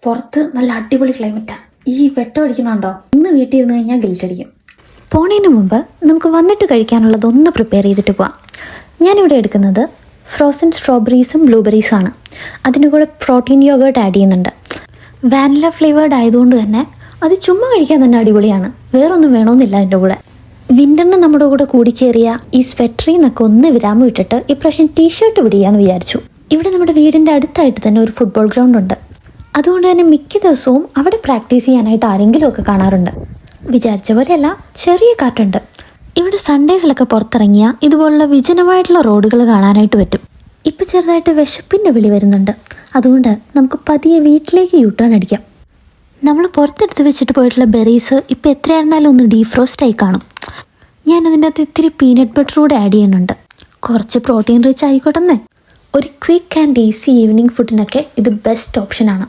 പുറത്ത് നല്ല അടിപൊളി ക്ലൈമറ്റാണ്. ഈ വെട്ടം അടിക്കണുണ്ടോ? ഇന്ന് വീട്ടിൽ ഇരുന്ന് കഴിഞ്ഞാൽ ഗിൽറ്റ് അടിക്കും. പോണതിന് മുമ്പ് നമുക്ക് വന്നിട്ട് കഴിക്കാനുള്ളതൊന്ന് പ്രിപ്പയർ ചെയ്തിട്ട് പോവാം. ഞാനിവിടെ എടുക്കുന്നത് ഫ്രോസൺ സ്ട്രോബെറീസും ബ്ലൂബെറീസും ആണ്. അതിൻ്റെ കൂടെ പ്രോട്ടീൻ യോഗേർട്ട് ആഡ് ചെയ്യുന്നുണ്ട്. വാനില ഫ്ലേവേർഡ് ആയതുകൊണ്ട് തന്നെ അത് ചുമ്മാ കഴിക്കാൻ തന്നെ അടിപൊളിയാണ്. വേറൊന്നും വേണമെന്നില്ല അതിൻ്റെ കൂടെ. വിൻ്ററിന് നമ്മുടെ കൂടെ കൂടിക്കേറിയ ഈ സ്വെറ്ററിൽ നിന്നൊക്കെ ഒന്ന് വിരാമം ഇട്ടിട്ട് ഇപ്രാവശ്യം ടീഷർട്ട് പിടിക്കാമെന്ന് വിചാരിച്ചു. ഇവിടെ നമ്മുടെ വീടിൻ്റെ അടുത്തായിട്ട് തന്നെ ഒരു ഫുട്ബോൾ ഗ്രൗണ്ട് ഉണ്ട്. അതുകൊണ്ട് തന്നെ മിക്ക ദിവസവും അവിടെ പ്രാക്ടീസ് ചെയ്യാനായിട്ട് ആരെങ്കിലുമൊക്കെ കാണാറുണ്ട്. വിചാരിച്ച പോലെയല്ല, ചെറിയ കാറ്റുണ്ട്. ഇവിടെ സൺഡേസിലൊക്കെ പുറത്തിറങ്ങിയാൽ ഇതുപോലുള്ള വിജനമായിട്ടുള്ള റോഡുകൾ കാണാനായിട്ട് പറ്റും. ഇപ്പം ചെറുതായിട്ട് വിശപ്പിൻ്റെ വിളി വരുന്നുണ്ട്. അതുകൊണ്ട് നമുക്ക് പതിയെ വീട്ടിലേക്ക് യൂട്ടേൺ അടിക്കാം. നമ്മൾ പുറത്തെടുത്ത് വെച്ചിട്ട് പോയിട്ടുള്ള ബെറീസ് ഇപ്പം എത്രയായിരുന്നാലും ഒന്ന് ഡീഫ്രോസ്റ്റ് ആയി കാണും. ഞാൻ അതിൻ്റെ അകത്ത് ഇത്തിരി പീനട്ട് ബട്ടർ കൂടെ ആഡ് ചെയ്യുന്നുണ്ട്. കുറച്ച് പ്രോട്ടീൻ റിച്ച് ആയിക്കോട്ടെന്നേ. ഒരു ക്വിക്ക് ആൻഡ് ഈസി ഈവനിങ് ഫുഡിനൊക്കെ ഇത് ബെസ്റ്റ് ഓപ്ഷനാണ്.